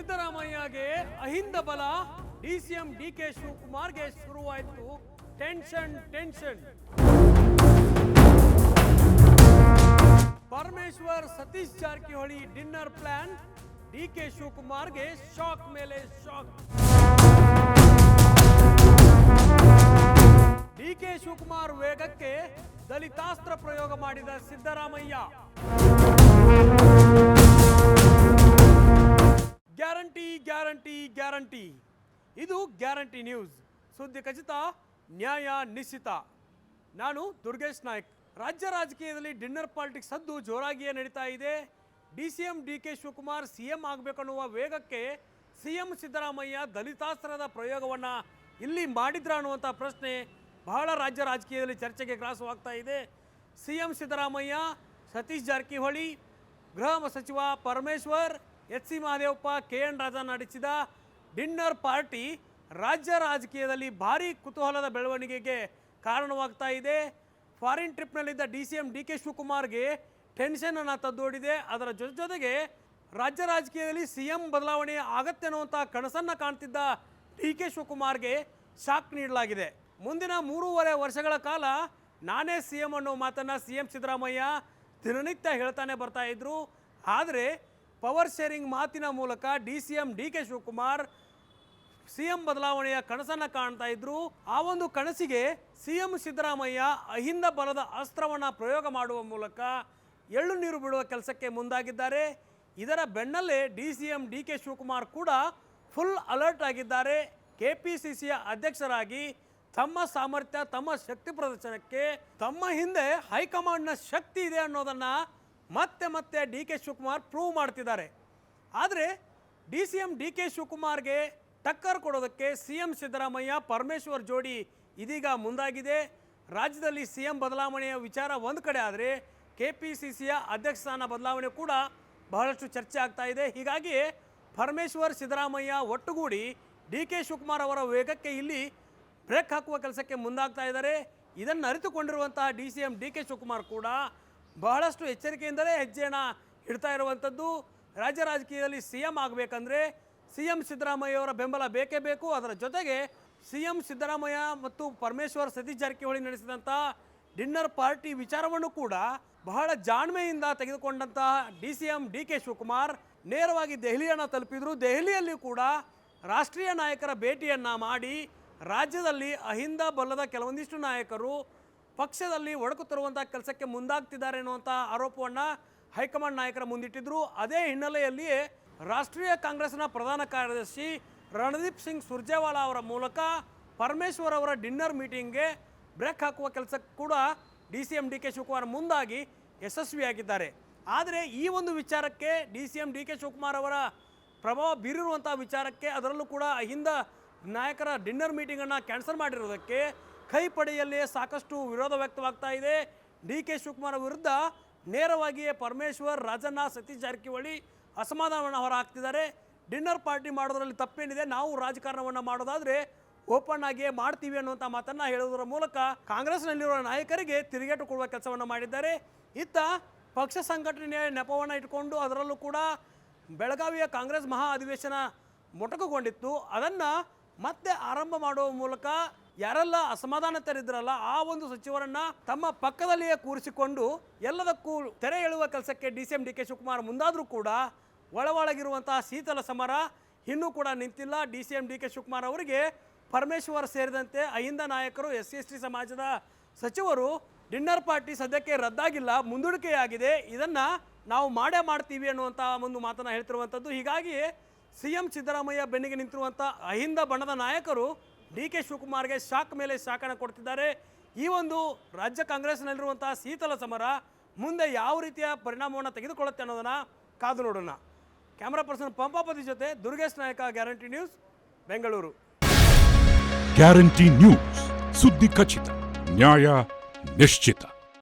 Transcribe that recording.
ಸಿದ್ದರಾಮಯ್ಯಗೆ ಅಹಿಂದ ಬಲ, DCM DK ಶಿವಕುಮಾರ್ಗೆ ಶುರುವಾಯಿತು tension. Parameshwar Satish Jarkiholi dinner plan, DK ಶಿವಕುಮಾರ್ಗೆ ಶಾಕ್ ಮೇಲೆ ಶಾಕ್. ಡಿಕೆ ಶಿವಕುಮಾರ್ ವೇಗಕ್ಕೆ ದಲಿತಾಸ್ತ್ರ ಪ್ರಯೋಗ ಮಾಡಿದ ಸಿದ್ದರಾಮಯ್ಯ. ಗ್ಯಾರಂಟಿ ಇದು ಗ್ಯಾರಂಟಿ ನ್ಯೂಸ್. ಸುದ್ದಿ ಖಚಿತ, ನ್ಯಾಯ ನಿಶ್ಚಿತ. ನಾನು ದುರ್ಗೇಶ್ ನಾಯ್ಕ್. ರಾಜ್ಯ ರಾಜಕೀಯದಲ್ಲಿ ಡಿನ್ನರ್ ಪಾಲಿಟಿಕ್ಸ್ ಸದ್ದು ಜೋರಾಗಿಯೇ ನಡೀತಾ ಇದೆ. ಡಿಸಿಎಂ ಡಿಕೆ ಶಿವಕುಮಾರ್ ಸಿಎಂ ಆಗಬೇಕನ್ನುವ ವೇಗಕ್ಕೆ ಸಿಎಂ ಸಿದ್ದರಾಮಯ್ಯ ದಲಿತಾಸ್ತ್ರದ ಪ್ರಯೋಗವನ್ನ ಇಲ್ಲಿ ಮಾಡಿದ್ರ ಅನ್ನುವಂಥ ಪ್ರಶ್ನೆ ಬಹಳ ರಾಜ್ಯ ರಾಜಕೀಯದಲ್ಲಿ ಚರ್ಚೆಗೆ ಗ್ರಾಸವಾಗ್ತಾ ಇದೆ. ಸಿಎಂ ಸಿದ್ದರಾಮಯ್ಯ, ಸತೀಶ್ ಜಾರಕಿಹೊಳಿ, ಗೃಹ ಸಚಿವ Parameshwar, H C Mahadevappa, KN ರಾಜ ನಡೆಸಿದ ಡಿನ್ನರ್ ಪಾರ್ಟಿ ರಾಜ್ಯ ರಾಜಕೀಯದಲ್ಲಿ ಭಾರಿ ಕುತೂಹಲದ ಬೆಳವಣಿಗೆಗೆ ಕಾರಣವಾಗ್ತಾ ಇದೆ. ಫಾರಿನ್ ಟ್ರಿಪ್ನಲ್ಲಿದ್ದ ಡಿಸಿಎಂ ಡಿಕೆ ಶಿವಕುಮಾರ್ಗೆ ಟೆನ್ಷನ್ ಅನ್ನು ತಂದೊಡ್ಡಿದೆ. ಅದರ ಜೊತೆಗೆ ರಾಜ್ಯ ರಾಜಕೀಯದಲ್ಲಿ ಸಿಎಂ ಬದಲಾವಣೆ ಆಗತ್ತೆ ಅನ್ನುವಂಥ ಕನಸನ್ನು ಕಾಣ್ತಿದ್ದ ಡಿಕೆ ಶಿವಕುಮಾರ್ಗೆ ಶಾಕ್ ನೀಡಲಾಗಿದೆ. ಮುಂದಿನ 3.5 ವರ್ಷಗಳ ಕಾಲ ನಾನೇ ಸಿಎಂ ಅನ್ನೋ ಮಾತನ್ನು ಸಿಎಂ ಸಿದ್ದರಾಮಯ್ಯ ದಿನನಿತ್ಯ ಹೇಳ್ತಾನೆ ಬರ್ತಾ ಇದ್ರು. ಆದರೆ ಪವರ್ ಶೇರಿಂಗ್ ಮಾತಿನ ಮೂಲಕ ಡಿಸಿಎಂ ಡಿಕೆ ಶಿವಕುಮಾರ್ ಸಿಎಂ ಬದಲಾವಣೆಯ ಕನಸನ್ನು ಕಾಣ್ತಾ ಇದ್ರು. ಆ ಒಂದು ಕನಸಿಗೆ ಸಿಎಂ ಸಿದ್ದರಾಮಯ್ಯ ಅಹಿಂದ ಬಲದ ಅಸ್ತ್ರವನ್ನು ಪ್ರಯೋಗ ಮಾಡುವ ಮೂಲಕ ಎಳ್ಳು ನೀರು ಬಿಡುವ ಕೆಲಸಕ್ಕೆ ಮುಂದಾಗಿದ್ದಾರೆ. ಇದರ ಬೆನ್ನಲ್ಲೇ ಡಿಸಿಎಂ ಡಿಕೆ ಶಿವಕುಮಾರ್ ಕೂಡ ಫುಲ್ ಅಲರ್ಟ್ ಆಗಿದ್ದಾರೆ. ಕೆಪಿಸಿಸಿಯ ಅಧ್ಯಕ್ಷರಾಗಿ ತಮ್ಮ ಸಾಮರ್ಥ್ಯ, ತಮ್ಮ ಶಕ್ತಿ ಪ್ರದರ್ಶನಕ್ಕೆ ತಮ್ಮ ಹಿಂದೆ ಹೈಕಮಾಂಡ್ನ ಶಕ್ತಿ ಇದೆ ಅನ್ನೋದನ್ನ ಮತ್ತೆ ಡಿಕೆ ಶಿವಕುಮಾರ್ ಪ್ರೂವ್ ಮಾಡ್ತಿದ್ದಾರೆ. ಆದರೆ ಡಿಸಿಎಂ ಡಿಕೆ ಶಿವಕುಮಾರ್ಗೆ ಟಕ್ಕರ್ ಕೊಡೋದಕ್ಕೆ ಸಿಎಂ ಸಿದ್ದರಾಮಯ್ಯ ಪರಮೇಶ್ವರ್ ಜೋಡಿ ಇದೀಗ ಮುಂದಾಗಿದೆ. ರಾಜ್ಯದಲ್ಲಿ ಸಿಎಂ ಬದಲಾವಣೆಯ ವಿಚಾರ ಒಂದು ಕಡೆ ಆದರೆ ಕೆಪಿಸಿಸಿಯ ಅಧ್ಯಕ್ಷ ಸ್ಥಾನ ಬದಲಾವಣೆ ಕೂಡ ಬಹಳಷ್ಟು ಚರ್ಚೆ ಆಗ್ತಾ ಇದೆ. ಹೀಗಾಗಿ ಪರಮೇಶ್ವರ್ ಸಿದ್ದರಾಮಯ್ಯ ಒಟ್ಟುಗೂಡಿ ಡಿಕೆ ಶಿವಕುಮಾರ್ ಅವರ ವೇಗಕ್ಕೆ ಇಲ್ಲಿ ಬ್ರೇಕ್ ಹಾಕುವ ಕೆಲಸಕ್ಕೆ ಮುಂದಾಗ್ತಾ ಇದ್ದಾರೆ. ಇದನ್ನು ಅರಿತುಕೊಂಡಿರುವಂತಹ ಡಿಸಿಎಂ ಡಿಕೆ ಶಿವಕುಮಾರ್ ಕೂಡ ಬಹಳಷ್ಟು ಎಚ್ಚರಿಕೆಯಿಂದಲೇ ಹೆಜ್ಜೆಯನ್ನು ಇಡ್ತಾ ಇರುವಂಥದ್ದು. ರಾಜ್ಯ ರಾಜಕೀಯದಲ್ಲಿ ಸಿಎಂ ಆಗಬೇಕಂದ್ರೆ ಸಿಎಂ ಸಿದ್ದರಾಮಯ್ಯ ಅವರ ಬೆಂಬಲ ಬೇಕೇ ಬೇಕು. ಅದರ ಜೊತೆಗೆ ಸಿಎಂ ಸಿದ್ದರಾಮಯ್ಯ ಮತ್ತು ಪರಮೇಶ್ವರ್ ಸತೀಶ್ ಜಾರಕಿಹೊಳಿ ನಡೆಸಿದಂಥ ಡಿನ್ನರ್ ಪಾರ್ಟಿ ವಿಚಾರವನ್ನು ಕೂಡ ಬಹಳ ಜಾಣ್ಮೆಯಿಂದ ತೆಗೆದುಕೊಂಡಂತಹ ಡಿಸಿಎಂ ಡಿಕೆ ಶಿವಕುಮಾರ್ ನೇರವಾಗಿ ದೆಹಲಿಯನ್ನು ತಲುಪಿದ್ರು. ದೆಹಲಿಯಲ್ಲಿ ಕೂಡ ರಾಷ್ಟ್ರೀಯ ನಾಯಕರ ಭೇಟಿಯನ್ನು ಮಾಡಿ ರಾಜ್ಯದಲ್ಲಿ ಅಹಿಂದ ಬಲ್ಲದ ಕೆಲವೊಂದಿಷ್ಟು ನಾಯಕರು ಪಕ್ಷದಲ್ಲಿ ಒಡಕು ತರುವಂಥ ಕೆಲಸಕ್ಕೆ ಮುಂದಾಗ್ತಿದ್ದಾರೆ ಅನ್ನುವಂಥ ಆರೋಪವನ್ನು ಹೈಕಮಾಂಡ್ ನಾಯಕರ ಮುಂದಿಟ್ಟಿದ್ರು. ಅದೇ ಹಿನ್ನೆಲೆಯಲ್ಲಿಯೇ ರಾಷ್ಟ್ರೀಯ ಕಾಂಗ್ರೆಸ್ನ ಪ್ರಧಾನ ಕಾರ್ಯದರ್ಶಿ ರಣದೀಪ್ ಸಿಂಗ್ ಸುರ್ಜೇವಾಲಾ ಅವರ ಮೂಲಕ ಪರಮೇಶ್ವರ್ ಅವರ ಡಿನ್ನರ್ ಮೀಟಿಂಗ್ಗೆ ಬ್ರೇಕ್ ಹಾಕುವ ಕೆಲಸಕ್ಕೆ ಕೂಡ ಡಿಸಿಎಂ ಡಿಕೆ ಶಿವಕುಮಾರ್ ಮುಂದಾಗಿ ಯಶಸ್ವಿಯಾಗಿದ್ದಾರೆ. ಆದರೆ ಈ ಒಂದು ವಿಚಾರಕ್ಕೆ ಡಿಸಿಎಂ ಡಿಕೆ ಶಿವಕುಮಾರ್ ಅವರ ಪ್ರಭಾವ ಬೀರಿರುವಂಥ ವಿಚಾರಕ್ಕೆ, ಅದರಲ್ಲೂ ಕೂಡ ಅಹಿಂದ ನಾಯಕರ ಡಿನ್ನರ್ ಮೀಟಿಂಗನ್ನು ಕ್ಯಾನ್ಸಲ್ ಮಾಡಿರೋದಕ್ಕೆ ಕೈಪಡೆಯಲ್ಲಿಯೇ ಸಾಕಷ್ಟು ವಿರೋಧ ವ್ಯಕ್ತವಾಗ್ತಾ ಇದೆ. ಡಿಕೆ ಶಿವಕುಮಾರ್ ವಿರುದ್ಧ ನೇರವಾಗಿಯೇ ಪರಮೇಶ್ವರ್, ರಾಜಣ್ಣ, ಸತೀಶ್ ಜಾರಕಿಹೊಳಿ ಅಸಮಾಧಾನವನ್ನು ಹೊರಹಾಕ್ತಿದ್ದಾರೆ. ಡಿನ್ನರ್ ಪಾರ್ಟಿ ಮಾಡೋದ್ರಲ್ಲಿ ತಪ್ಪೇನಿದೆ, ನಾವು ರಾಜಕಾರಣವನ್ನು ಮಾಡೋದಾದರೆ ಓಪನ್ ಆಗಿಯೇ ಮಾಡ್ತೀವಿ ಅನ್ನುವಂಥ ಮಾತನ್ನು ಹೇಳುವುದರ ಮೂಲಕ ಕಾಂಗ್ರೆಸ್ನಲ್ಲಿರುವ ನಾಯಕರಿಗೆ ತಿರುಗೇಟು ಕೊಡುವ ಕೆಲಸವನ್ನು ಮಾಡಿದ್ದಾರೆ. ಇತ್ತ ಪಕ್ಷ ಸಂಘಟನೆಯ ನೆಪವನ್ನು ಇಟ್ಕೊಂಡು ಅದರಲ್ಲೂ ಕೂಡ ಬೆಳಗಾವಿಯ ಕಾಂಗ್ರೆಸ್ ಮಹಾ ಅಧಿವೇಶನ ಮೊಟಕುಗೊಂಡಿತ್ತು. ಅದನ್ನು ಮತ್ತೆ ಆರಂಭ ಮಾಡುವ ಮೂಲಕ ಯಾರೆಲ್ಲ ಅಸಮಾಧಾನಿತರಿದ್ರಲ್ಲ ಆ ಒಂದು ಸಚಿವರನ್ನ ತಮ್ಮ ಪಕ್ಕದಲ್ಲಿಯೇ ಕೂರಿಸಿಕೊಂಡು ಎಲ್ಲದಕ್ಕೂ ತೆರೆ ಎಳುವ ಕೆಲಸಕ್ಕೆ ಡಿಸಿಎಂ ಡಿಕೆ ಶಿವಕುಮಾರ್ ಮುಂದಾದರೂ ಕೂಡ ಒಳಗಿರುವಂತಹ ಶೀತಲ ಸಮರ ಇನ್ನೂ ಕೂಡ ನಿಂತಿಲ್ಲ. ಡಿಸಿಎಂ ಡಿಕೆ ಶಿವಕುಮಾರ್ ಅವರಿಗೆ ಪರಮೇಶ್ವರ್ ಸೇರಿದಂತೆ ಅಹಿಂದ ನಾಯಕರು, SC/ST ಸಮಾಜದ ಸಚಿವರು ಡಿನ್ನರ್ ಪಾರ್ಟಿ ಸದ್ಯಕ್ಕೆ ರದ್ದಾಗಿಲ್ಲ, ಮುಂದೂಡಿಕೆಯಾಗಿದೆ, ಇದನ್ನು ನಾವು ಮಾಡ್ತೀವಿ ಅನ್ನುವಂಥ ಒಂದು ಮಾತನ್ನು ಹೇಳ್ತಿರುವಂಥದ್ದು. ಹೀಗಾಗಿ ಸಿಎಂ ಸಿದ್ದರಾಮಯ್ಯ ಬೆನ್ನಿಗೆ ನಿಂತಿರುವಂಥ ಅಹಿಂದ ಬಣದ ನಾಯಕರು ಡಿಕೆ ಶಿವಕುಮಾರ್ಗೆ ಶಾಕ್ ಮೇಲೆ ಶಾಕನ್ನು ಕೊಡ್ತಿದ್ದಾರೆ. ಈ ಒಂದು ರಾಜ್ಯ ಕಾಂಗ್ರೆಸ್ನಲ್ಲಿರುವಂಥ ಶೀತಲ ಸಮರ ಮುಂದೆ ಯಾವ ರೀತಿಯ ಪರಿಣಾಮವನ್ನು ತೆಗೆದುಕೊಳ್ಳುತ್ತೆ ಅನ್ನೋದನ್ನು ಕಾದು ನೋಡೋಣ. ಕ್ಯಾಮರಾ ಪರ್ಸನ್ ಪಂಪಾಪತಿ ಜೊತೆ ದುರ್ಗೇಶ್ ನಾಯಕ, guarantee news, Bengaluru. Guarantee news, ಸುದ್ದಿ ಖಚಿತ, ನ್ಯಾಯ ನಿಶ್ಚಿತ.